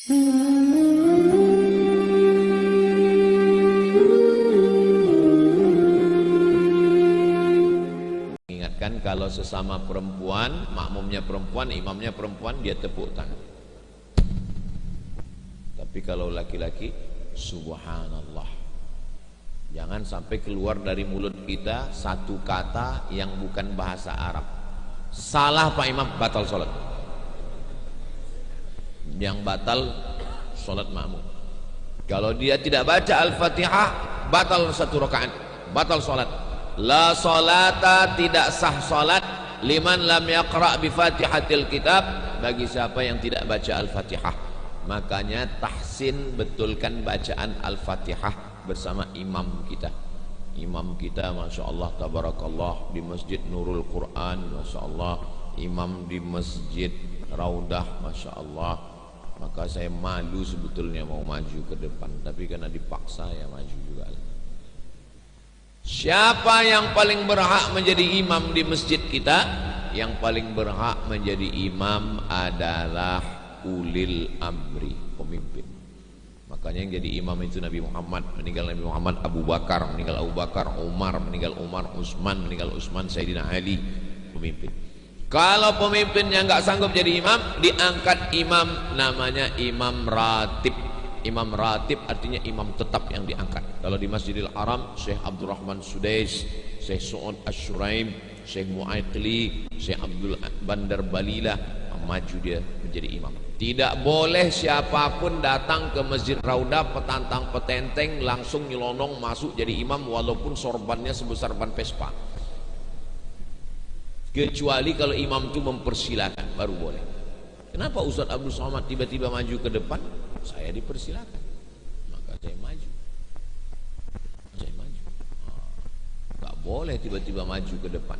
Ingatkan kalau sesama perempuan, makmumnya perempuan, imamnya perempuan, dia tepuk tangan. Tapi kalau laki-laki, subhanallah. Jangan sampai keluar dari mulut kita satu kata yang bukan bahasa Arab. Salah Pak Imam, batal sholat. Yang batal sholat makmum. Kalau dia tidak baca Al-Fatihah, batal satu rakaat, batal sholat. La sholata, tidak sah sholat liman lam yaqra' bi fatihatil kitab, bagi siapa yang tidak baca Al-Fatihah. Makanya tahsin, betulkan bacaan Al-Fatihah bersama imam kita. Imam kita Masya Allah tabarakallah di Masjid Nurul Quran, Masya Allah. Imam di Masjid Raudah, Masya Allah. Maka saya malu sebetulnya mau maju ke depan, tapi karena dipaksa ya maju juga. Siapa yang paling berhak menjadi imam di masjid kita? Yang paling berhak menjadi imam adalah ulil amri, pemimpin. Makanya yang jadi imam itu Nabi Muhammad, meninggal Nabi Muhammad Abu Bakar, meninggal Abu Bakar, Umar, meninggal Umar, Utsman, meninggal Utsman, Sayyidina Ali, pemimpin. Kalau pemimpinnya nggak sanggup jadi imam, diangkat imam, namanya imam ratib. Imam ratib artinya imam tetap yang diangkat. Kalau di Masjidil Haram, Syekh Abdurrahman Sudais, Syekh Su'ud Asyuraim, Syekh Mu'aitli, Syekh Abdul Bandar Balila, maju dia menjadi imam. Tidak boleh siapapun datang ke Masjid Raudah petantang petenteng langsung nyelonong masuk jadi imam walaupun sorbannya sebesar ban Vespa. Kecuali kalau imam itu mempersilakan baru boleh. Kenapa Ustaz Abdul Somad tiba-tiba maju ke depan? Saya dipersilakan, maka saya maju. Gak boleh tiba-tiba maju ke depan,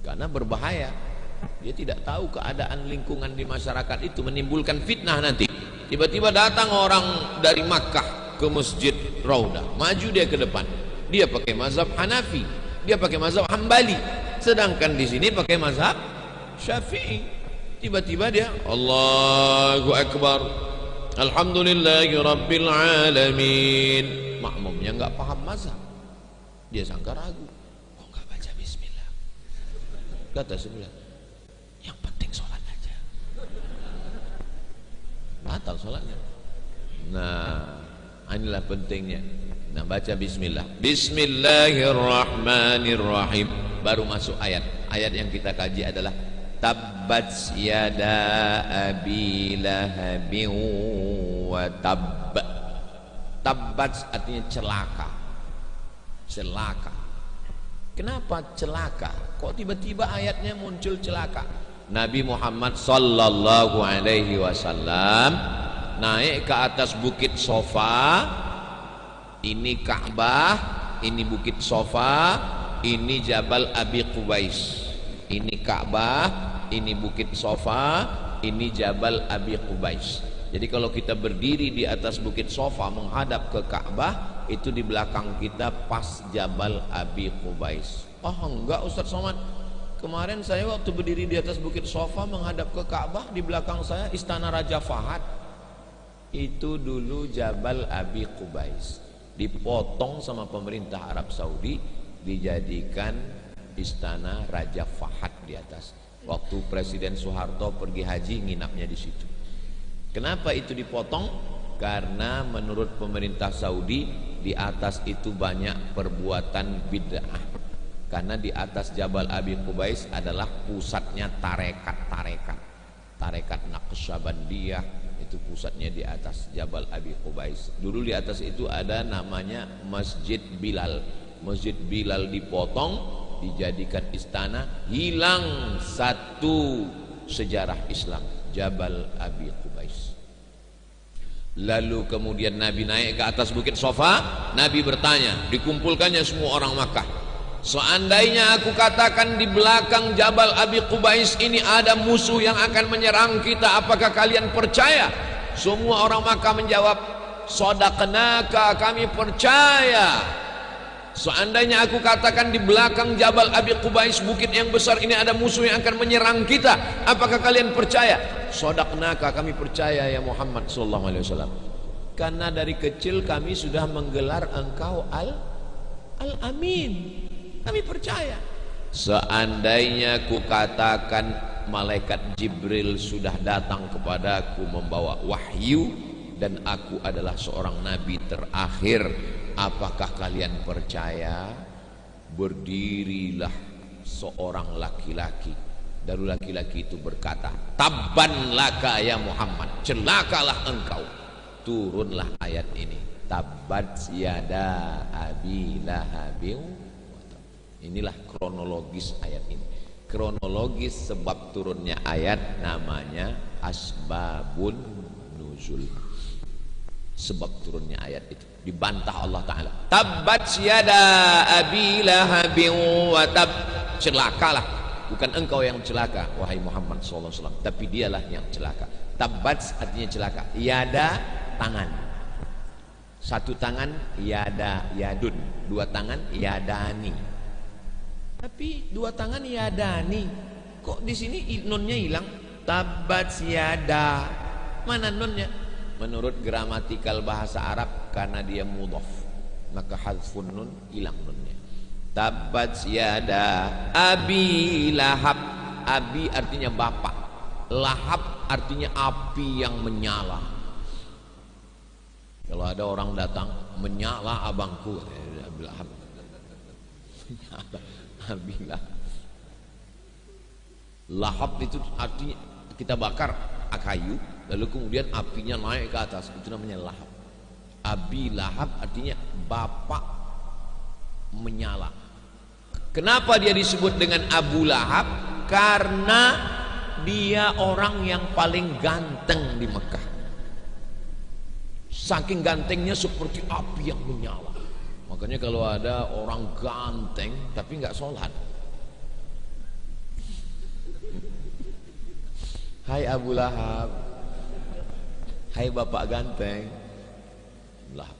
karena berbahaya. Dia tidak tahu keadaan lingkungan di masyarakat itu, menimbulkan fitnah nanti. Tiba-tiba datang orang dari Makkah ke Masjid Raudah, maju dia ke depan. Dia pakai mazhab Hanafi, dia pakai mazhab Hambali, sedangkan di sini pakai mazhab Syafi'i. Tiba-tiba dia Allahu Akbar, Alhamdulillahi Rabbil Alamin. Makmumnya nggak paham mazhab, dia sangka ragu. Kok nggak baca Bismillah? Kata sebelah, yang penting sholat aja, batal sholatnya. Nah, inilah pentingnya. Nah, baca Bismillah, Bismillahirrahmanirrahim, baru masuk ayat. Ayat yang kita kaji adalah Tabbat yada abi lahabin wa tabb. Tabbat artinya celaka. Celaka. Kenapa celaka? Kok tiba-tiba ayatnya muncul celaka? Nabi Muhammad sallallahu alaihi wasallam naik ke atas bukit Sofa. Ini Ka'bah, ini bukit Sofa, ini Jabal Abi Qubais. Ini Ka'bah, ini bukit Sofa, ini Jabal Abi Qubais. Jadi kalau kita berdiri di atas bukit Sofa menghadap ke Ka'bah, itu di belakang kita pas Jabal Abi Qubais. Oh enggak Ustaz Somad, kemarin saya waktu berdiri di atas bukit Sofa menghadap ke Ka'bah, di belakang saya Istana Raja Fahad. Itu dulu Jabal Abi Qubais, dipotong sama pemerintah Arab Saudi, dijadikan Istana Raja Fahad di atas. Waktu Presiden Soeharto pergi haji nginapnya di situ. Kenapa itu dipotong? Karena menurut pemerintah Saudi di atas itu banyak perbuatan bid'ah. Karena di atas Jabal Abi Qubais adalah pusatnya tarekat Naqsyabandiyah, itu pusatnya di atas Jabal Abi Qubais. Dulu di atas itu ada namanya Masjid Bilal. Masjid Bilal dipotong, dijadikan istana, hilang satu sejarah Islam, Jabal Abi Qubais. Lalu kemudian Nabi naik ke atas bukit Sofa. Nabi bertanya, dikumpulkannya semua orang Makkah, seandainya aku katakan di belakang Jabal Abi Qubais ini ada musuh yang akan menyerang kita, apakah kalian percaya? Semua orang Makkah menjawab, Shadaqnaka, kami percaya. Seandainya aku katakan di belakang Jabal Abi Qubais, bukit yang besar ini ada musuh yang akan menyerang kita, apakah kalian percaya? Shadaqnaka, kami percaya ya Muhammad sallallahu alaihi wasallam. Karena dari kecil kami sudah menggelar engkau Al-Amin. Kami percaya. Seandainya ku katakan malaikat Jibril sudah datang kepadaku membawa wahyu dan aku adalah seorang nabi terakhir, apakah kalian percaya? Berdirilah seorang laki-laki, lalu laki-laki itu berkata, tabban laka ya Muhammad, celakalah engkau. Turunlah ayat ini, tabbat yada abi lahabin. Inilah kronologis ayat ini. Kronologis sebab turunnya ayat namanya asbabun nuzul. Sebab turunnya ayat itu dibantah Allah Ta'ala, tabbat yada abi lahabin wa tab. Celakalah, bukan engkau yang celaka wahai Muhammad SAW, tapi dialah yang celaka. Tabbat artinya celaka, yada tangan, satu tangan yada yadun, dua tangan yadani, tapi dua tangan yadani. Kok di sini nunnya hilang? Tabbat yada, mana nunnya? Menurut gramatikal bahasa Arab, karena dia mudhaf maka hadfun nun, hilang nunnya. Tabbat yada abi lahab. Abi artinya bapak, lahab artinya api yang menyala. Kalau ada orang datang, menyala abangku, abi lahab. Abi lahab. Lahab itu artinya kita bakar kayu, lalu kemudian apinya naik ke atas, itu namanya lahab. Abi lahab artinya bapak menyala. Kenapa dia disebut dengan Abu Lahab? Karena dia orang yang paling ganteng di Mekah. Saking gantengnya seperti api yang menyala. Makanya kalau ada orang ganteng tapi nggak sholat, hai Abu Lahab, hai bapak ganteng. Lahab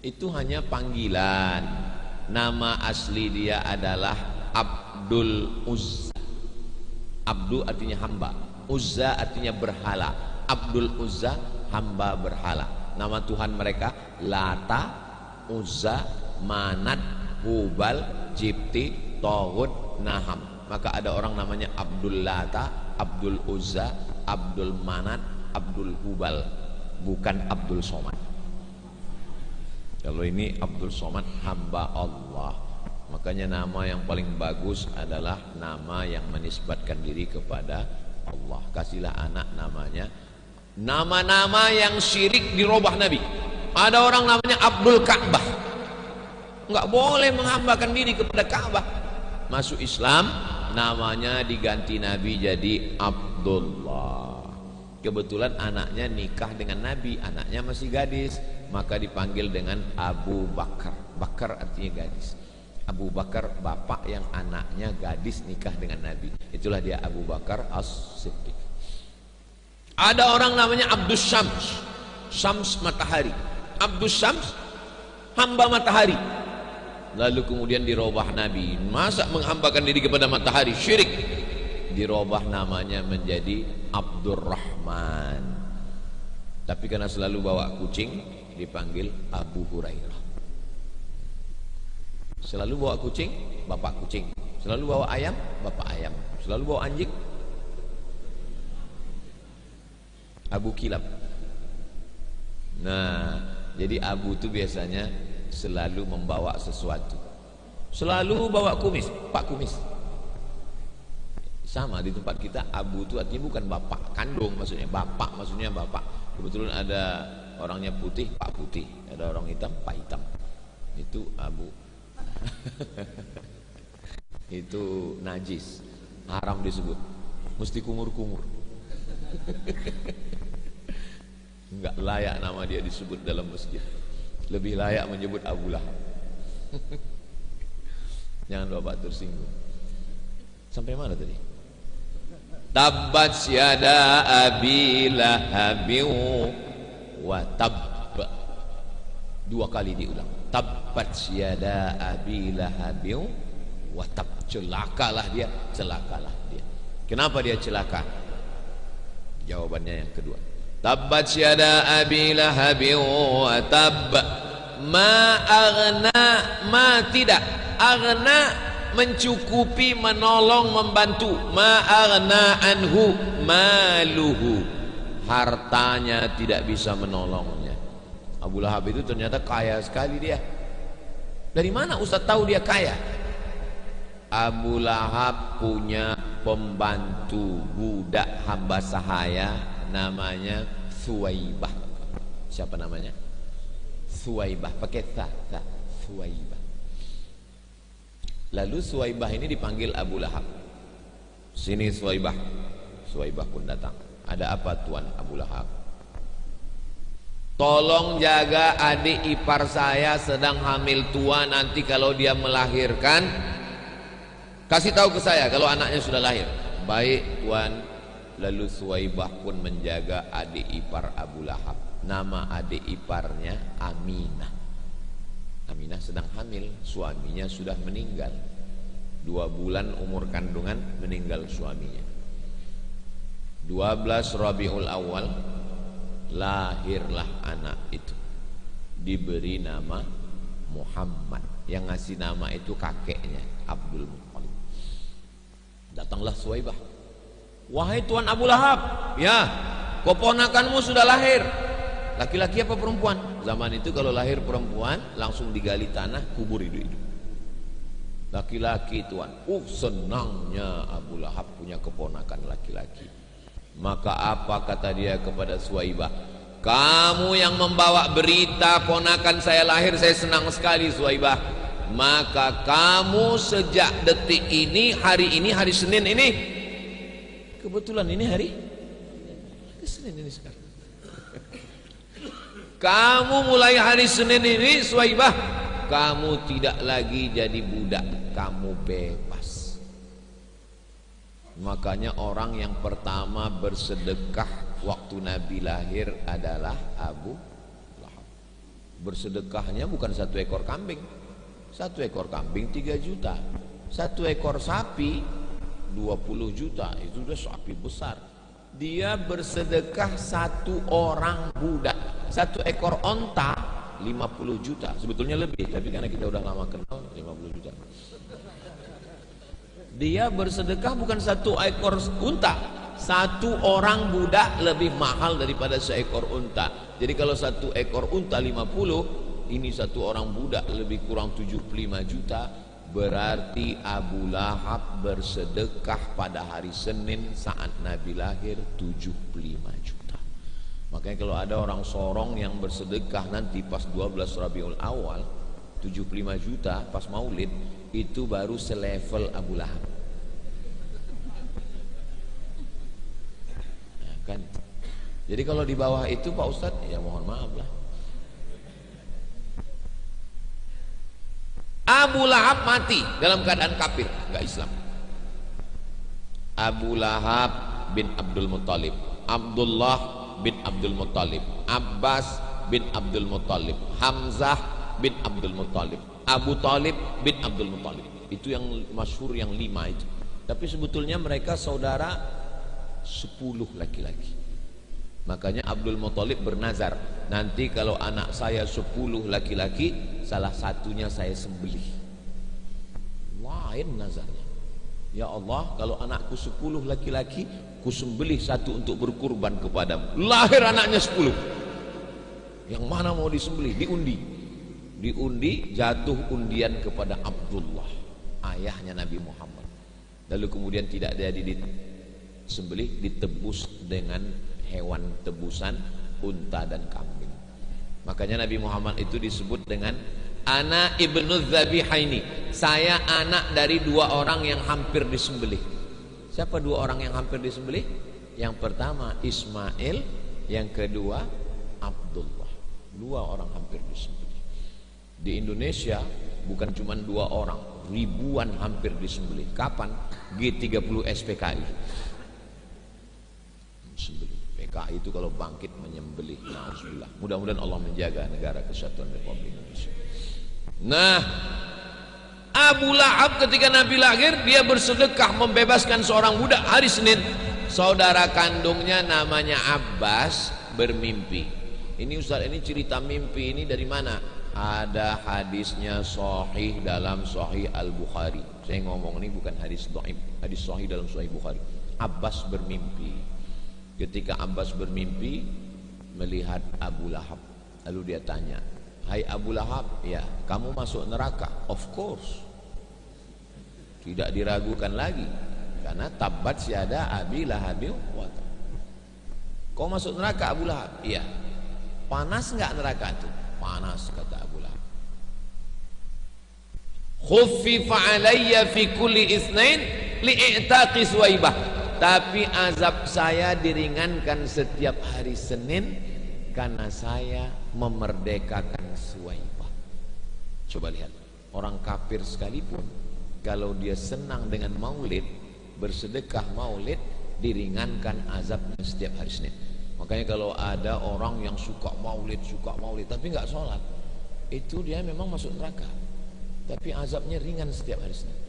itu hanya panggilan. Nama asli dia adalah Abdul Uzza. Abdul artinya hamba, Uzza artinya berhala. Abdul Uzza, hamba berhala. Nama Tuhan mereka Lata, Uzza, Manat, Hubal, Jibti, Tohud, Naham. Maka ada orang namanya Abdul Lata, Abdul Uzza, Abdul Manat, Abdul Hubal, bukan Abdul Somad. Kalau ini Abdul Somad, hamba Allah. Makanya nama yang paling bagus adalah nama yang menisbatkan diri kepada Allah. Kasihlah anak namanya nama-nama yang syirik dirubah Nabi. Ada orang namanya Abdul Ka'bah, nggak boleh menghambakan diri kepada Ka'bah. Masuk Islam, namanya diganti Nabi jadi Abdullah. Kebetulan anaknya nikah dengan Nabi, anaknya masih gadis, maka dipanggil dengan Abu Bakar. Bakar artinya gadis. Abu Bakar bapak yang anaknya gadis nikah dengan Nabi, itulah dia Abu Bakar As-Siddiq. Ada orang namanya Abdus Syams, Syams matahari. Abdus Syams, hamba matahari. Lalu kemudian dirubah Nabi, masa menghambakan diri kepada matahari, syirik. Dirubah namanya menjadi Abdurrahman. Tapi karena selalu bawa kucing, dipanggil Abu Hurairah. Selalu bawa kucing, bapak kucing. Selalu bawa ayam, bapak ayam. Selalu bawa anjing, Abu Kilab. Nah, jadi Abu itu biasanya selalu membawa sesuatu. Selalu bawa kumis, Pak Kumis. Sama di tempat kita, Abu itu artinya bukan bapak kandung, maksudnya bapak, maksudnya bapak. Kebetulan ada orangnya putih, Pak Putih. Ada orang hitam, Pak Hitam. Itu Abu. Itu najis, haram disebut, mesti kumur-kumur. Enggak layak nama dia disebut dalam masjid. Lebih layak menyebut Abu Lahab. Jangan bapak tersinggung. Sampai mana tadi? Tabbat yada abi lahabin wa tab. Dua kali diulang. Tabbat yada abi lahabin wa tab. Celakalah dia, celakalah dia. Kenapa dia celaka? Jawabannya yang kedua. Tabbat yada abi lahabin wa tab. Ma aghna, ma tidak. Aghna mencukupi, menolong, membantu. Ma aghna anhu maluhu. Hartanya tidak bisa menolongnya. Abu Lahab itu ternyata kaya sekali dia. Dari mana Ustaz tahu dia kaya? Abu Lahab punya pembantu budak hamba sahaya namanya Suwaibah. Siapa namanya? Suwaibah, pakai ta, Suwaibah. Lalu Suwaibah ini dipanggil Abu Lahab. Sini Suwaibah. Suwaibah pun datang. Ada apa tuan Abu Lahab? Tolong jaga adik ipar saya sedang hamil tua, nanti kalau dia melahirkan kasih tahu ke saya kalau anaknya sudah lahir. Baik tuan. Lalu Suwaibah pun menjaga adik ipar Abu Lahab. Nama adik iparnya Aminah. Aminah sedang hamil, suaminya sudah meninggal. 2 bulan umur kandungan meninggal suaminya. 12 Rabiul Awal lahirlah anak itu, diberi nama Muhammad. Yang ngasih nama itu kakeknya Abdul Muttalib. Datanglah Suwaibah. Wahai tuan Abu Lahab, ya, keponakanmu sudah lahir. Laki-laki apa perempuan? Zaman itu kalau lahir perempuan langsung digali tanah, kubur hidup-hidup. Laki-laki tuan. Senangnya Abu Lahab punya keponakan laki-laki. Maka apa kata dia kepada Suwaibah? Kamu yang membawa berita ponakan saya lahir, saya senang sekali Suwaibah. Maka kamu sejak detik ini, hari Senin ini, kebetulan ini hari Senin ini sekarang. Kamu mulai hari Senin ini Suwaibah, kamu tidak lagi jadi budak, kamu bebas. Makanya orang yang pertama bersedekah waktu Nabi lahir adalah Abu Lahab. Bersedekahnya bukan 1 ekor kambing. 1 ekor kambing 3 juta. 1 ekor sapi 20 juta. Itu sudah sapi besar. Dia bersedekah 1 orang budak. 1 ekor onta 50 juta. Sebetulnya lebih, tapi karena kita udah lama kenal 50 juta. Dia bersedekah bukan 1 ekor unta. 1 orang budak lebih mahal daripada seekor unta. Jadi kalau 1 ekor unta 50, ini 1 orang budak lebih kurang 75 juta. Berarti Abu Lahab bersedekah pada hari Senin saat Nabi lahir 75 juta. Makanya kalau ada orang sorong yang bersedekah nanti pas 12 Rabiul Awal 75 juta pas maulid, itu baru selevel Abu Lahab. Nah, kan? Jadi kalau di bawah itu Pak Ustadz, ya mohon maaf lah. Abu Lahab mati dalam keadaan kafir, enggak Islam. Abu Lahab bin Abdul Muttalib, Abdullah bin Abdul Muttalib, Abbas bin Abdul Muttalib, Hamzah bin Abdul Muttalib, Abu Talib bin Abdul Muttalib. Itu yang masyhur, yang 5 itu. Tapi sebetulnya mereka saudara 10 laki-laki. Makanya Abdul Muttalib bernazar, nanti kalau anak saya 10 laki-laki, salah satunya saya sembelih. Lain nazarnya. Ya Allah, kalau anakku 10 laki-laki, ku sembelih 1 untuk berkurban kepadamu. Lahir anaknya 10. Yang mana mau disembelih? Diundi. Diundi, jatuh undian kepada Abdullah, ayahnya Nabi Muhammad. Lalu kemudian tidak jadi disembelih, ditebus dengan hewan tebusan, unta dan kambing. Makanya Nabi Muhammad itu disebut dengan ana ibnu dzabihaini, saya anak dari 2 orang yang hampir disembelih. Siapa 2 orang yang hampir disembelih? Yang pertama Ismail, yang kedua Abdullah. 2 orang hampir disembelih. Di Indonesia bukan cuma 2 orang, ribuan hampir disembelih. Kapan? G30 SPKI. Sembelih. PKI itu kalau bangkit menyembelih. Nauzubillah. Mudah-mudahan Allah menjaga negara kesatuan Republik Indonesia. Nah, Abu Lahab ketika Nabi lahir, dia bersedekah membebaskan seorang budak hari Senin. Saudara kandungnya namanya Abbas bermimpi. Ini Ustaz, ini cerita mimpi ini dari mana? Ada hadisnya sahih dalam Sahih Al-Bukhari. Saya ngomong ini bukan hadis dhaif, hadis sahih dalam Sahih Bukhari. Abbas bermimpi. Ketika Abbas bermimpi melihat Abu Lahab, lalu dia tanya, "Hai Abu Lahab, ya, kamu masuk neraka?" Of course. Tidak diragukan lagi, karena tabat syada Abi Lahabil wa tab. Kau masuk neraka Abu Lahab? Iya. Panas enggak neraka itu? Panas, kata Abu Lahab. Khuffifa alayya fi kulli itsnain li'itaqi Suwaibah. Tapi azab saya diringankan setiap hari Senin karena saya memerdekakan Suwaibah. Coba lihat, orang kafir sekalipun kalau dia senang dengan maulid, bersedekah maulid, diringankan azabnya setiap hari Senin. Makanya kalau ada orang yang suka maulid tapi nggak sholat, itu dia memang masuk neraka, tapi azabnya ringan setiap hari Senin.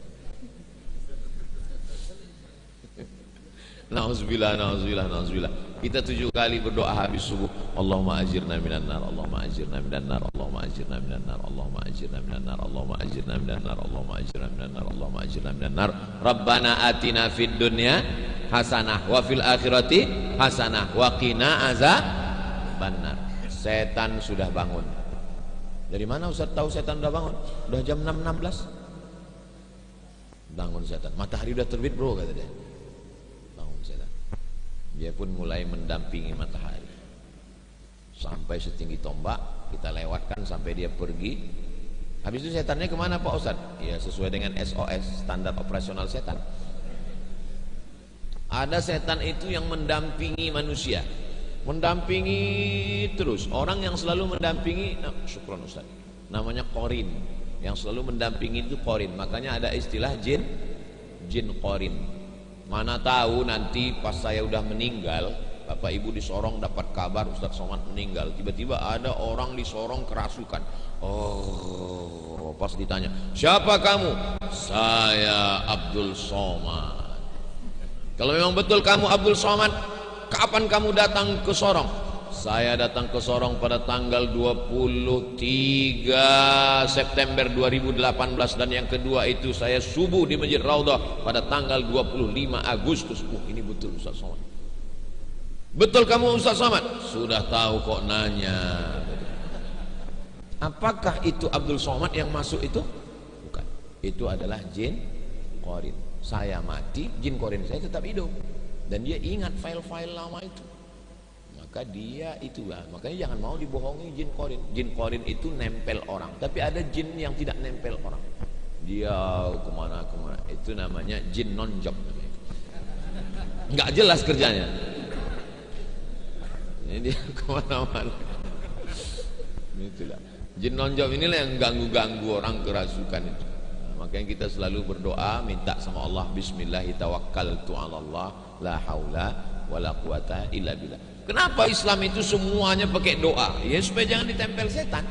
Nauzubillah, nauzubillah, nauzubillah. Kita 7 kali berdoa habis subuh. Allahumma ajirna minan nar, Allahumma ajirna minan nar, Allahumma ajirna minan nar, Allahumma ajirna minan nar, Allahumma ajirna minan nar, Allahumma ajirna minan nar, Allahumma ajirna minan nar. Rabbana atina fid dunya hasanah wa fil akhirati hasanah wa qina azabannar. Setan sudah bangun. Dari mana Ustaz tahu setan sudah bangun? Udah jam 6.16. Bangun setan. Matahari udah terbit, bro, kata dia. Dia pun mulai mendampingi matahari sampai setinggi tombak, kita lewatkan sampai dia pergi. Habis itu setannya kemana Pak Ustaz? Ya sesuai dengan SOS, standar operasional setan. Ada setan itu yang mendampingi manusia, mendampingi terus. Orang yang selalu mendampingi, nah, syukron Ustaz, namanya korin. Yang selalu mendampingi itu korin. Makanya ada istilah jin korin. Mana tahu nanti pas saya udah meninggal, Bapak Ibu di Sorong dapat kabar Ustaz Somad meninggal, tiba-tiba ada orang di Sorong kerasukan. Oh, pas ditanya, "Siapa kamu?" "Saya Abdul Somad." "Kalau memang betul kamu Abdul Somad, kapan kamu datang ke Sorong?" "Saya datang ke Sorong pada tanggal 23 September 2018 dan yang kedua itu saya subuh di Masjid Raudhah pada tanggal 25 Agustus." Ini betul Ustaz Somad. "Betul kamu Ustaz Somad?" "Sudah tahu kok nanya." Apakah itu Abdul Somad yang masuk itu? Bukan. Itu adalah jin korin. Saya mati, jin korin saya tetap hidup dan dia ingat file-file lama itu. Maka dia itu, makanya jangan mau dibohongi jin korin. Jin korin itu nempel orang, tapi ada jin yang tidak nempel orang. Dia kemana-kemana, itu namanya jin non-job, nggak jelas kerjanya. Ini dia kemana-mana. Itulah jin non-job, inilah yang ganggu-ganggu orang kerasukan itu. Makanya kita selalu berdoa, minta sama Allah, Bismillahi tawakkaltu 'ala Allah, la haula wala quwata illa billah. Kenapa Islam itu semuanya pakai doa? Ya supaya jangan ditempel setan.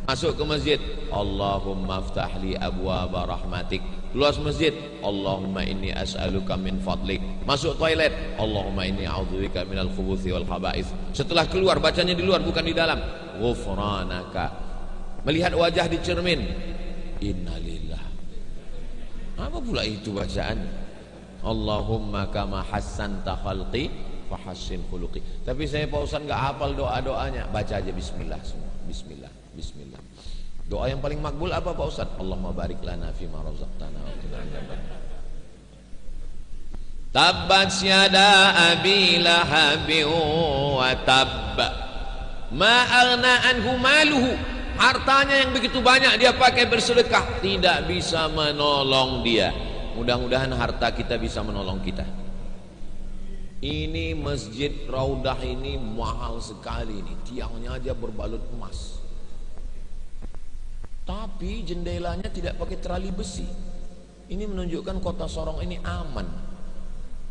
Masuk ke masjid, Allahumma aftahli abwaaba rahmatik. Luas masjid, Allahumma inni as'aluka min fadlik. Masuk toilet, Allahumma inni a'udzubika minal khubuthi wal khaba'ith. Setelah keluar, bacanya di luar bukan di dalam. Ghufranaka. Melihat wajah di cermin, innalillah. Apa pula itu bacaan? Allahumma kama hassanta khalqi fahassin khuluqi. Tapi saya Pak Ustaz nggak hafal doa-doanya. Baca aja bismillah semua. Bismillah, bismillah. Doa yang paling makbul apa Pak Ustaz? Allahumma barik lana fima razaqtana wa qina adzabannar. Tabbat yada abi lahabin wa tabb. Ma aghna anhu maluhu. Hartanya yang begitu banyak dia pakai bersedekah, tidak bisa menolong dia. Mudah-mudahan harta kita bisa menolong kita. Ini Masjid Raudhah ini mahal sekali ini, tiangnya aja berbalut emas. Tapi jendelanya tidak pakai terali besi. Ini menunjukkan kota Sorong ini aman.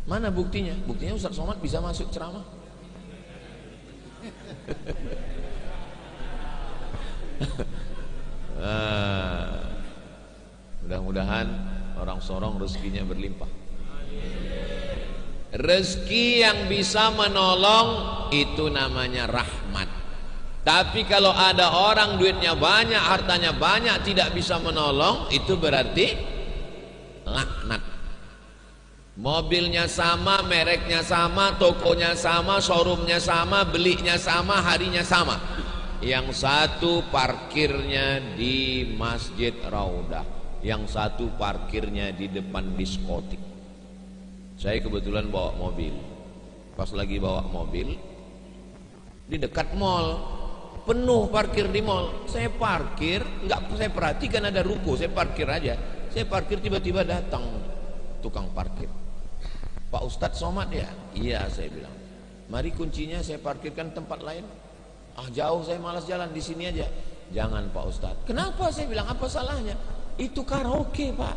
Mana buktinya? Buktinya Ustaz Somad bisa masuk ceramah. Mudah-mudahan orang Sorong rezekinya berlimpah. Rezeki yang bisa menolong itu namanya rahmat. Tapi kalau ada orang duitnya banyak, hartanya banyak, tidak bisa menolong, itu berarti laknat. Mobilnya sama, mereknya sama, tokonya sama, showroomnya sama, belinya sama, harinya sama. Yang satu parkirnya di Masjid Raudah, yang satu parkirnya di depan diskotik. Saya kebetulan bawa mobil. Pas lagi bawa mobil di dekat mall, penuh parkir di mall. Saya parkir, nggak saya perhatikan ada ruko, saya parkir aja. Saya parkir, tiba-tiba datang tukang parkir. Pak Ustadz Somad ya? Iya, saya bilang. Mari kuncinya saya parkirkan tempat lain. Ah, jauh, saya malas jalan, di sini aja. Jangan Pak Ustadz. Kenapa? Saya bilang, apa salahnya? Itu karaoke Pak.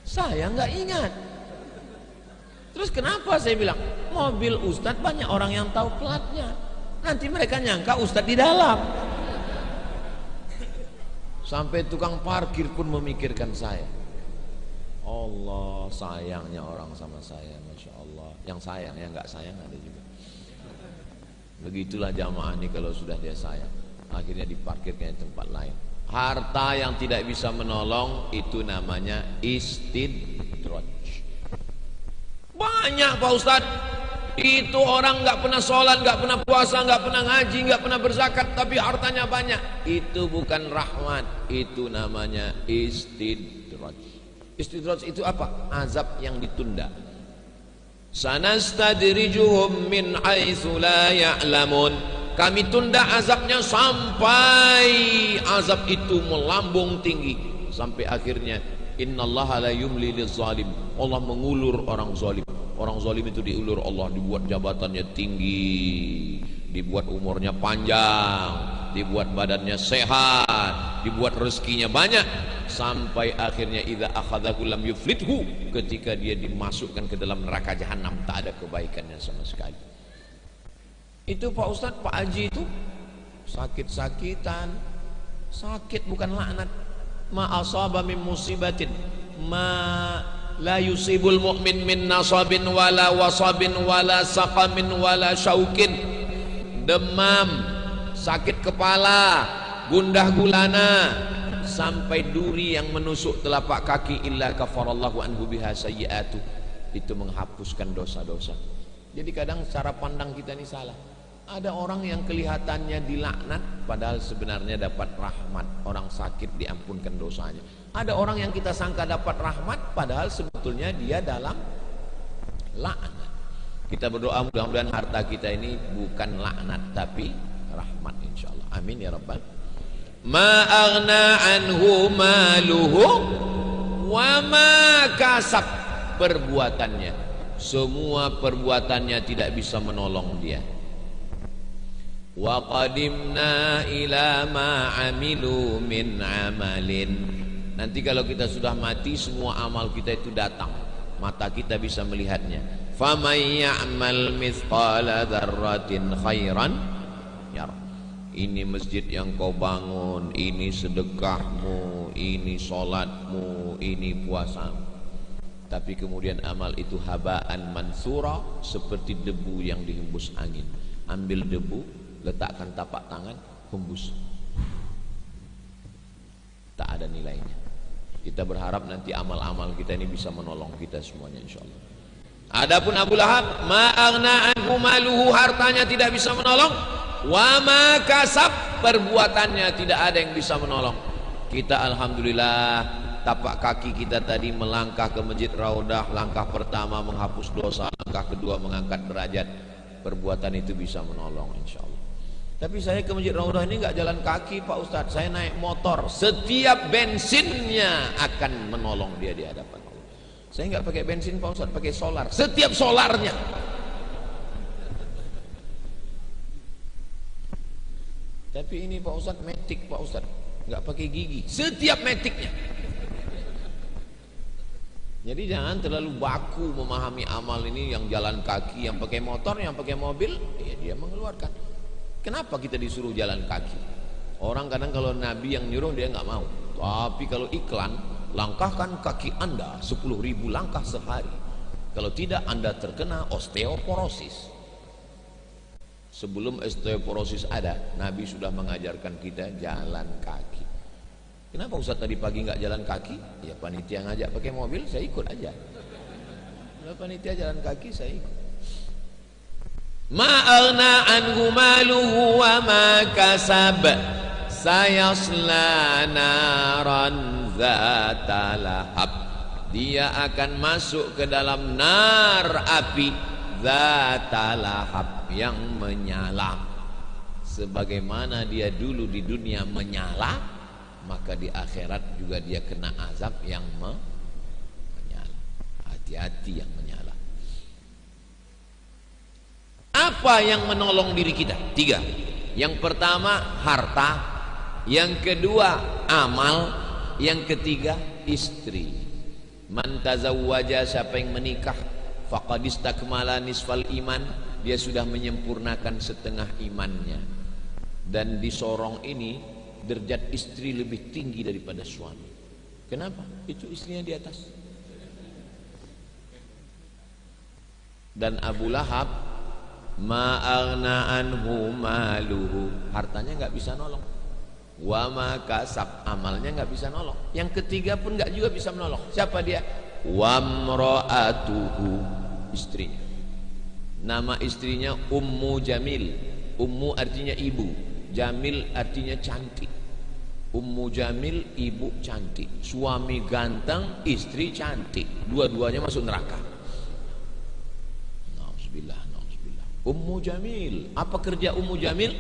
Saya nggak ingat. Terus kenapa? Saya bilang, mobil Ustadz banyak orang yang tahu platnya. Nanti mereka nyangka Ustadz di dalam. Sampai tukang parkir pun memikirkan saya. Allah, sayangnya orang sama saya, Masya Allah. Yang sayang, yang nggak sayang ada juga. Begitulah jamaah ini kalau sudah dia sayang, akhirnya diparkirkan di tempat lain. Harta yang tidak bisa menolong itu namanya istidraj. Banyak Pak Ustadz, itu orang nggak pernah sholat, nggak pernah puasa, nggak pernah ngaji, nggak pernah berzakat, tapi hartanya banyak. Itu bukan rahmat, itu namanya istidraj. Istidraj itu apa? Azab yang ditunda. Sanastadrijuhum min haitsu la ya'lamun. Kami tunda azabnya sampai azab itu melambung tinggi, sampai akhirnya innallaha la yumli lizalim. Allah mengulur orang zalim. Orang zalim itu diulur Allah, dibuat jabatannya tinggi, dibuat umurnya panjang, dibuat badannya sehat, dibuat rezekinya banyak, sampai akhirnya idza akhadhahu lam yuflithu, ketika dia dimasukkan ke dalam neraka jahanam tak ada kebaikannya sama sekali. Itu Pak Ustadz, Pak Haji itu sakit-sakitan. Sakit bukan laknat. Ma asaba min musibatin ma la yusibul mu'min min nasabin wala wasabin wala saqamin wala syaukin. Demam, sakit kepala, gundah gulana, sampai duri yang menusuk telapak kaki, illa kafarallahu anhu biha sayyi'atu. Itu menghapuskan dosa-dosa. Jadi kadang cara pandang kita ini salah. Ada orang yang kelihatannya dilaknat padahal sebenarnya dapat rahmat. Orang sakit diampunkan dosanya. Ada orang yang kita sangka dapat rahmat padahal sebetulnya dia dalam laknat. Kita berdoa mudah-mudahan harta kita ini bukan laknat tapi rahmat insyaallah. Amin ya rabbal. Ma aghna anhu maluhu wa ma kasab. Perbuatannya, semua perbuatannya tidak bisa menolong dia. Wa qadimna ila ma amilu min amalin. Nanti kalau kita sudah mati, semua amal kita itu datang, mata kita bisa melihatnya. Faman ya'mal mithqala dzarratin khairan yara. Ini masjid yang kau bangun, ini sedekahmu, ini sholatmu, ini puasamu. Tapi kemudian amal itu habaan mansura, seperti debu yang dihembus angin. Ambil debu, letakkan tapak tangan, hembus, tak ada nilainya. Kita berharap nanti amal-amal kita ini bisa menolong kita semuanya insyaallah. Adapun Abu Lahab, ma aghna anhu maluhu, hartanya tidak bisa menolong, wa ma kasab, perbuatannya tidak ada yang bisa menolong. Kita alhamdulillah, tapak kaki kita tadi melangkah ke Masjid Raudah, langkah pertama menghapus dosa, langkah kedua mengangkat derajat. Perbuatan itu bisa menolong insyaallah. Tapi saya ke Masjid Raudah ini nggak jalan kaki Pak Ustadz, saya naik motor. Setiap bensinnya akan menolong dia di hadapan Allah. Saya nggak pakai bensin Pak Ustadz, pakai solar. Setiap solarnya. Tapi ini Pak Ustadz metik Pak Ustadz, nggak pakai gigi. Setiap metiknya. Jadi jangan terlalu baku memahami amal ini, yang jalan kaki, yang pakai motor, yang pakai mobil, ya dia mengeluarkan. Kenapa kita disuruh jalan kaki? Orang kadang kalau Nabi yang nyuruh dia nggak mau. Tapi kalau iklan, langkahkan kaki Anda 10.000 langkah sehari. Kalau tidak Anda terkena osteoporosis. Sebelum osteoporosis ada, Nabi sudah mengajarkan kita jalan kaki. Kenapa Ustaz tadi pagi nggak jalan kaki? Ya panitia ngajak pakai mobil, saya ikut aja. Kalau panitia jalan kaki, saya ikut. Ma'agna anhu maluhu wa ma kasab sayasla naran zata lahab. Dia akan masuk ke dalam nar api zata lahab yang menyala. Sebagaimana dia dulu di dunia menyala, maka di akhirat juga dia kena azab yang menyala. Hati-hati yang menyala. Apa yang menolong diri kita? 3. Yang pertama harta, yang kedua amal, yang ketiga istri. Man tazawwaja, siapa yang menikah, faqad istakmala nisfal iman, dia sudah menyempurnakan setengah imannya. Dan di sorong ini derajat istri lebih tinggi daripada suami. Kenapa? Itu istrinya di atas. Dan Abu Lahab, ma'aghna anhu maluhu, hartanya nggak bisa nolong. Wa ma kasab, amalnya nggak bisa nolong. Yang ketiga pun nggak juga bisa menolong. Siapa dia? Wa mra'atuhu, istrinya. Nama istrinya Ummu Jamil. Ummu artinya ibu, Jamil artinya cantik. Ummu Jamil, ibu cantik, suami ganteng, istri cantik, dua-duanya masuk neraka. Nauzubillah, nauzubillah. Ummu Jamil, apa kerja Ummu Jamil?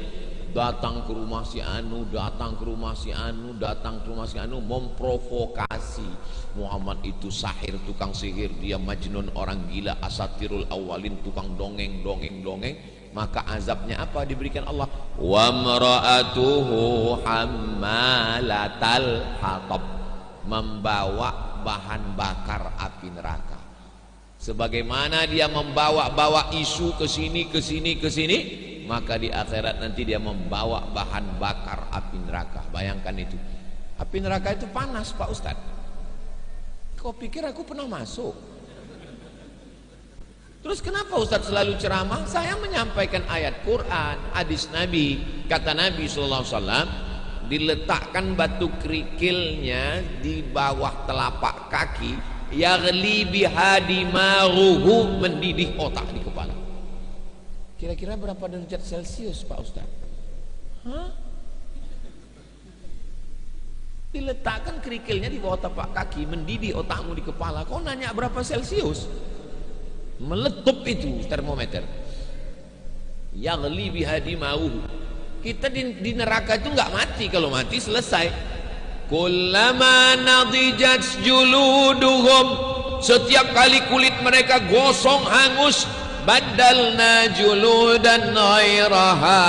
Datang ke rumah si Anu, datang ke rumah si Anu, datang ke rumah si Anu, memprovokasi. Muhammad itu sahir, tukang sihir, dia majnun, orang gila, asatirul awalin, tukang dongeng. Maka azabnya apa diberikan Allah? Wa mara'atuhu hammalatal hatab, membawa bahan bakar api neraka. Sebagaimana dia membawa isu ke sini, maka di akhirat nanti dia membawa bahan bakar api neraka. Bayangkan itu. Api neraka itu panas, Pak Ustadz. Kau pikir aku pernah masuk? Terus kenapa Ustadz selalu ceramah? Saya menyampaikan ayat Quran, hadis Nabi. Kata Nabi SAW, diletakkan batu kerikilnya di bawah telapak kaki, yaghli biha dimaruhu, mendidih otak di kepala. Kira-kira berapa derajat Celcius, Pak Ustadz? Hah? Diletakkan kerikilnya di bawah telapak kaki, mendidih otakmu di kepala. Kau nanya berapa Celcius? Meletup itu termometer. Yaghli bihadi mauhu. Kita di neraka itu nggak mati, kalau mati selesai. Kullama nadijat juluduhum, setiap kali kulit mereka gosong hangus, badalna juludan ghairaha,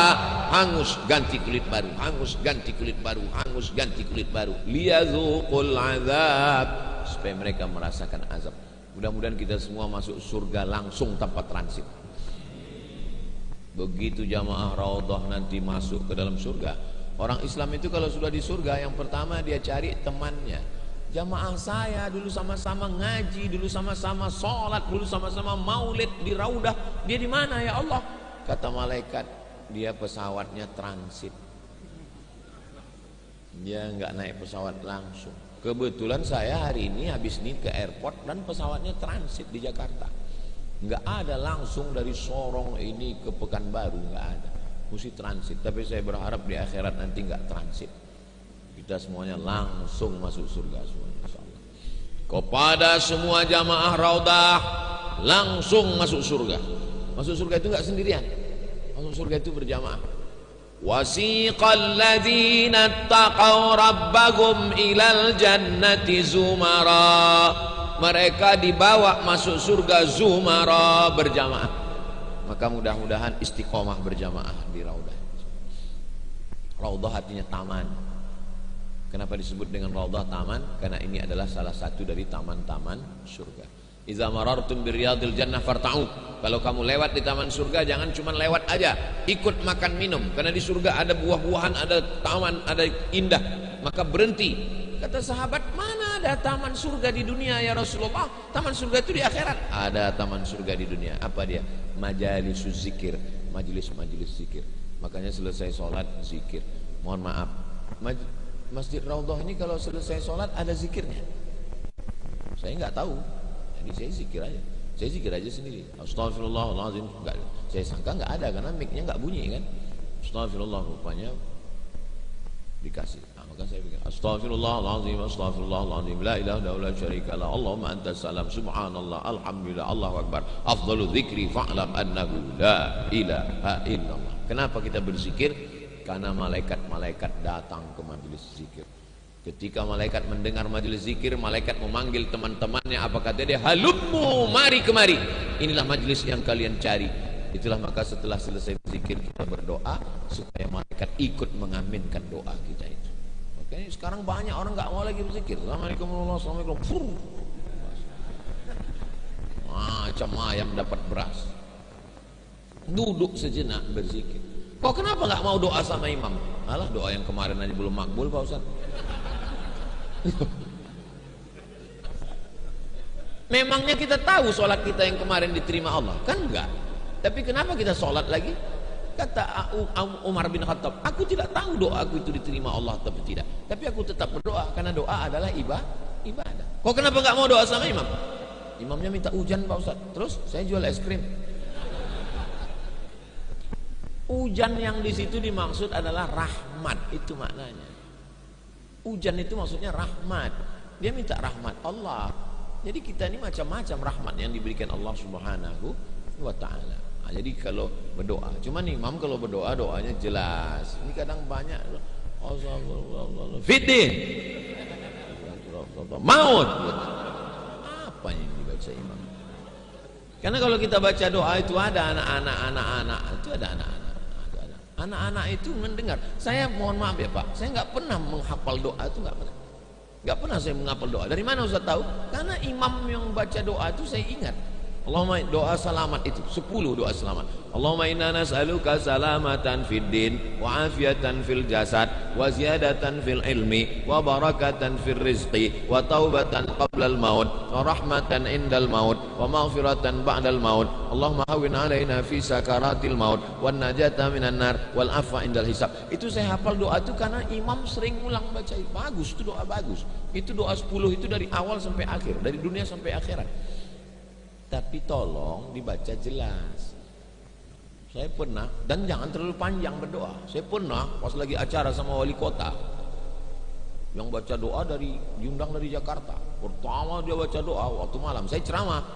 hangus ganti kulit baru, hangus ganti kulit baru, hangus ganti kulit baru, liyadzuqul azab, supaya mereka merasakan azab. Mudah-mudahan kita semua masuk surga langsung tanpa transit. Begitu jamaah Raudhah nanti masuk ke dalam surga. Orang Islam itu kalau sudah di surga, yang pertama dia cari temannya. Jamaah saya dulu sama-sama ngaji, dulu sama-sama sholat, dulu sama-sama maulid di Raudhah. Dia di mana ya Allah? Kata malaikat, dia pesawatnya transit. Dia nggak naik pesawat langsung. Kebetulan saya hari ini habis ini ke airport dan pesawatnya transit di Jakarta. Nggak ada langsung dari Sorong ini ke Pekanbaru, nggak ada. Mesti transit. Tapi saya berharap di akhirat nanti nggak transit. Kita semuanya langsung masuk surga semua, insyaallah. Kepada semua jamaah Raudhah langsung masuk surga. Masuk surga itu nggak sendirian. Masuk surga itu berjamaah. Wasiqal ladzina taqaw rabbahum ilal jannati zumara, mereka dibawa masuk surga zumara, berjamaah. Maka mudah-mudahan istiqomah berjamaah di Raudhah. Raudhah artinya taman. Kenapa disebut dengan raudhah taman? Karena ini adalah salah satu dari taman-taman surga. Iza marartum biriyadil jannah farta'u. Kalau kamu lewat di taman surga, jangan cuma lewat aja, ikut makan minum. Karena di surga ada buah-buahan, ada taman, ada indah. Maka berhenti. Kata sahabat, mana ada taman surga di dunia ya Rasulullah? Taman surga itu di akhirat. Ada taman surga di dunia. Apa dia? Majalisus zikir, majelis-majelis zikir. Makanya selesai sholat zikir. Mohon maaf, Masjid Raudhah ini kalau selesai sholat ada zikirnya. Saya nggak tahu, jadi saya zikir aja. Saya zikir aja sendiri. Astagfirullahaladzim. Enggak, saya sangka nggak ada karena mic-nya nggak bunyi kan. Astagfirullah, rupanya dikasih. Nah, maka saya pikir Astagfirullahaladzim, Astagfirullahaladzim, la ilaha illallah syarikalah, Allahumma antas salam, subhanallah, alhamdulillah, Allahu akbar, afdalu dzikri fa'lam annahu la ilaha illallah. Kenapa kita berzikir? Karena malaikat-malaikat datang ke majelis zikir. Ketika malaikat mendengar majelis zikir, malaikat memanggil teman-temannya. Apa kata dia? Halummu, mari kemari. Inilah majelis yang kalian cari. Itulah maka setelah selesai zikir kita berdoa supaya malaikat ikut mengaminkan doa kita itu. Oke, sekarang banyak orang nggak mau lagi berzikir. Assalamualaikum warahmatullahi wabarakatuh. Macam ayam dapat beras. Duduk sejenak berzikir. Kok kenapa nggak mau doa sama imam? Alah, doa yang kemarin aja belum makbul Pak Ustaz. Memangnya kita tahu sholat kita yang kemarin diterima Allah? Kan enggak. Tapi kenapa kita sholat lagi? Kata Umar bin Khattab, aku tidak tahu doaku itu diterima Allah atau tidak. Tapi aku tetap berdoa karena doa adalah ibadah. Kok kenapa nggak mau doa sama imam? Imamnya minta hujan Pak Ustaz. Terus saya jual es krim. Hujan yang di situ dimaksud adalah rahmat, itu maknanya. Hujan itu maksudnya rahmat. Dia minta rahmat Allah. Jadi kita ini macam-macam rahmat yang diberikan Allah Subhanahu wa taala. Nah, jadi kalau berdoa, cuman imam kalau berdoa doanya jelas. Ini kadang banyak Fiddin maut. Apa yang dibaca imam? Karena kalau kita baca doa itu ada anak-anak, itu ada anak-anak. Anak-anak itu mendengar. Saya mohon maaf ya Pak, saya nggak pernah menghafal doa itu, nggak pernah saya menghafal doa. Dari mana Ustaz tahu? Karena imam yang baca doa itu saya ingat. Allahumma, doa selamat itu 10 doa selamat. Allahumma inna nas'aluka salamatan fid din wa afiatan fil jasad wa ziyadatan fil ilmi wa barakatan fil rizqi wa taubatan qabla al maut wa rahmatan indal maut wa maghfiratan ba'dal maut. Allahumma hawwin alaina fi sakaratil maut wan najata minan nar wal afwa indal hisab. Itu saya hafal doa itu karena imam sering ulang baca. Bagus, itu doa bagus. Itu doa 10 itu dari awal sampai akhir, dari dunia sampai akhirat. Tapi tolong dibaca jelas. Saya pernah, dan jangan terlalu panjang berdoa. Saya pernah pas lagi acara sama wali kota yang baca doa diundang dari Jakarta. Pertama dia baca doa waktu malam, saya ceramah.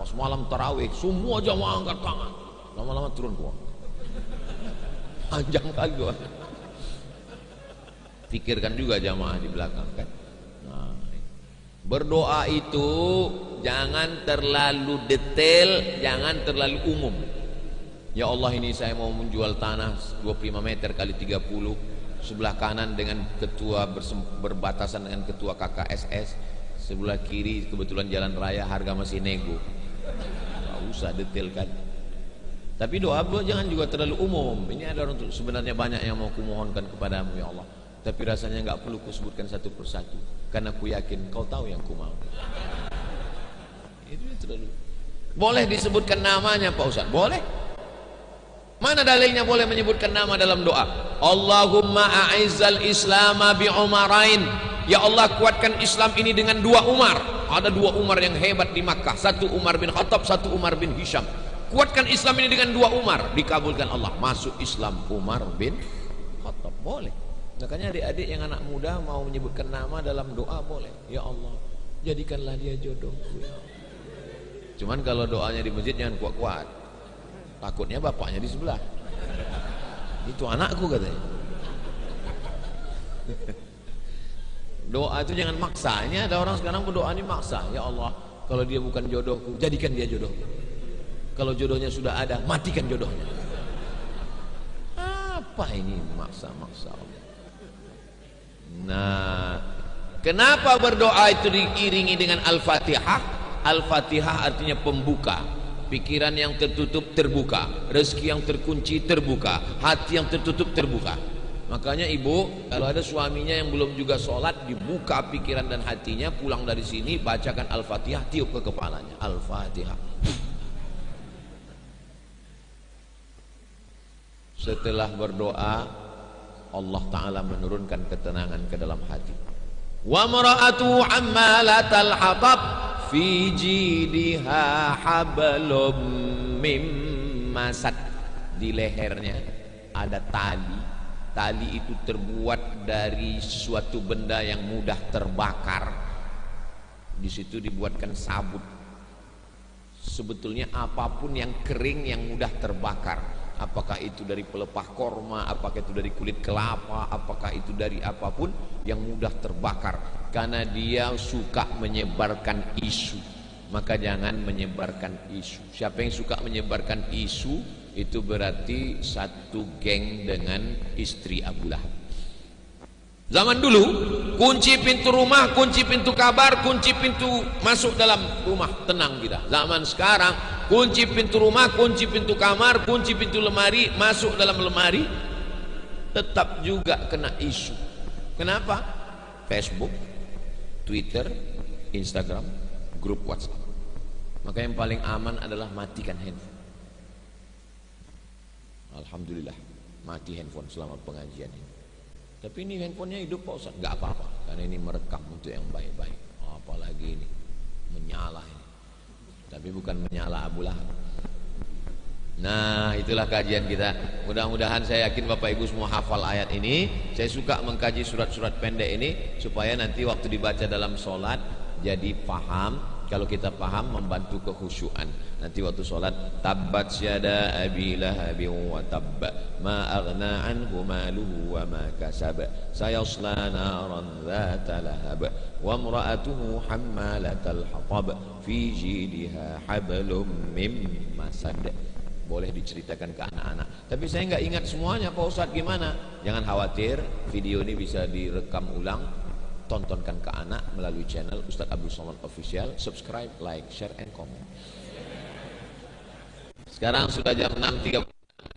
Pas malam tarawih, semua jamaah angkat tangan. Lama-lama turun gua. Panjang kali doa. Pikirkan juga jamaah di belakang kan. Nah, berdoa itu jangan terlalu detail, jangan terlalu umum. Ya Allah, ini saya mau menjual tanah 25 meter kali 30, sebelah kanan dengan ketua berbatasan dengan ketua KKSS, sebelah kiri kebetulan jalan raya, harga masih nego. Gak usah detail kan. Tapi doa jangan juga terlalu umum. Ini ada orang sebenarnya banyak yang mau kumohonkan kepadamu ya Allah, tapi rasanya nggak perlu kusebutkan satu persatu karena ku yakin kau tahu yang ku mau. Itu terlalu. Boleh disebutkan namanya Pak Ustaz? Boleh. Mana dalilnya boleh menyebutkan nama dalam doa? Allahumma a'izzal islama bi umarain. Ya Allah, kuatkan Islam ini dengan 2 Umar. Ada 2 Umar yang hebat di Makkah. Satu Umar bin Khattab, satu Umar bin Hisham. Kuatkan Islam ini dengan 2 Umar. Dikabulkan Allah. Masuk Islam Umar bin Khattab. Boleh. Makanya adik-adik yang anak muda mau menyebutkan nama dalam doa boleh. Ya Allah, jadikanlah dia jodohku ya Allah. Cuman kalau doanya di masjid jangan kuat-kuat. Takutnya bapaknya di sebelah. Itu anakku katanya. Doa itu jangan maksa. Ini ada orang sekarang berdoa ini maksa. Ya Allah, kalau dia bukan jodohku, jadikan dia jodohku. Kalau jodohnya sudah ada, matikan jodohnya. Apa ini maksa-maksa Allah? Nah, kenapa berdoa itu diiringi dengan Al-Fatihah? Al-Fatihah artinya pembuka. Pikiran yang tertutup terbuka, rezeki yang terkunci terbuka, hati yang tertutup terbuka. Makanya ibu, kalau ada suaminya yang belum juga sholat, dibuka pikiran dan hatinya, pulang dari sini bacakan Al-Fatihah, tiup ke kepalanya. Al-Fatihah. Setelah berdoa, Allah Ta'ala menurunkan ketenangan ke dalam hati. Wa mara'atu ammalatal hatab fi jidiha hablum mim masad. Di lehernya ada tali. Tali itu terbuat dari suatu benda yang mudah terbakar. Di situ dibuatkan sabut. Sebetulnya apapun yang kering yang mudah terbakar, apakah itu dari pelepah korma, apakah itu dari kulit kelapa, apakah itu dari apapun yang mudah terbakar, karena dia suka menyebarkan isu. Maka jangan menyebarkan isu. Siapa yang suka menyebarkan isu, itu berarti satu geng dengan istri Abu Lahab. Zaman dulu, kunci pintu rumah, kunci pintu kabar, kunci pintu masuk dalam rumah, tenang kita. Zaman sekarang, kunci pintu rumah, kunci pintu kamar, kunci pintu lemari, masuk dalam lemari, tetap juga kena isu. Kenapa? Facebook, Twitter, Instagram, grup WhatsApp. Maka yang paling aman adalah matikan handphone. Alhamdulillah, mati handphone selama pengajian ini. Tapi ini handphonenya hidup Pak Ustaz, nggak apa-apa, karena ini merekam untuk yang baik-baik. Apalagi ini menyala ini, tapi bukan menyala Abu Lahab. Nah, itulah kajian kita. Mudah-mudahan, saya yakin Bapak Ibu semua hafal ayat ini. Saya suka mengkaji surat-surat pendek ini supaya nanti waktu dibaca dalam sholat jadi paham. Kalau kita paham, membantu kekhusyuan. Nanti waktu sholat, tabbat syada abi lahabin wa tabba ma aghna anhu maluhu wa ma kasaba sayasla naran dhata lahab wa imra'atuhu hammalatal hatab fi jidha hablum mim masad. Boleh diceritakan ke anak-anak, tapi saya nggak ingat semuanya Pak Ustadz. Gimana? Jangan khawatir, video ini bisa direkam ulang. Tontonkan ke anak melalui channel Ustadz Abdul Somad Official. Subscribe, like, share, and comment. Sekarang sudah jam 6.30,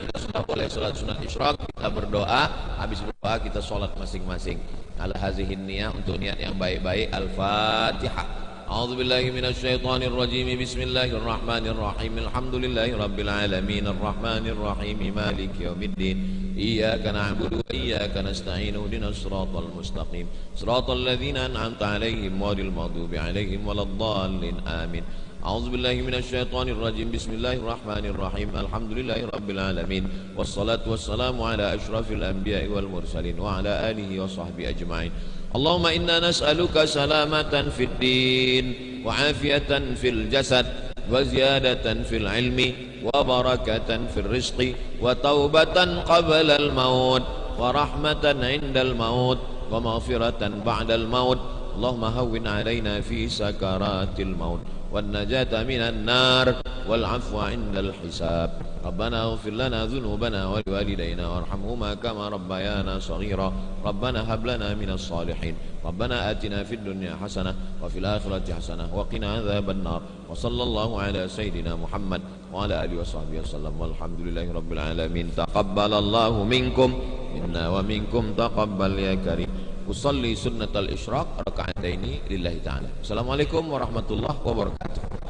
kita sudah boleh sholat sunat isyraq. Kita berdoa, habis berdoa kita sholat masing-masing. Ala hazihin niyah, untuk niat yang baik-baik. Al-Fatihah. A'udzu billahi minasy syaithanir rajim. Bismillahirrahmanirrahim. Alhamdulillahi rabbil alamin arrahmanir rahim maliki yaumiddin. Iyyaka na'budu wa iyyaka nasta'in. Ihdinas siratal mustaqim. Siratal ladzina an'amta 'alaihim ghairil maghdubi 'alaihim waladdallin. Amin. A'udzu billahi minasy syaithanir rajim. Bismillahirrahmanirrahim. Alhamdulillahi rabbil alamin. Wassalatu wassalamu ala asyrafil anbiya'i wal mursalin wa ala alihi wa sahbihi ajma'in. Allahumma inna nas'aluka salamatan fid din wa afiyatan fil jasad wa ziyadatan fil ilmi wa barakatan fil rizqi wa taubatan qabla al maut wa rahmatan indal maut wa maghfiratan ba'dal maut. Allahumma hawwin alaina fi sakaratil maut wan najata minan nar wal afwa indal hisab. Rabbana ighfir lana dhunubana wa liwalidayna warhamhuma kama rabbayana shaghira. Rabbana hab lana minas salihin. Rabbana atina fid dunya hasanah wa fil akhirati hasanah wa qina adzaban nar. Wa sallallahu ala sayyidina Muhammad wa ala alihi washabbihi wasallam. Walhamdulillahi rabbil alamin. Taqabbalallahu minkum minna wa minkum taqabbal ya karim. Usalli sunnatal isyraq raka'ataini lillahi ta'ala. Assalamualaikum warahmatullahi wabarakatuh.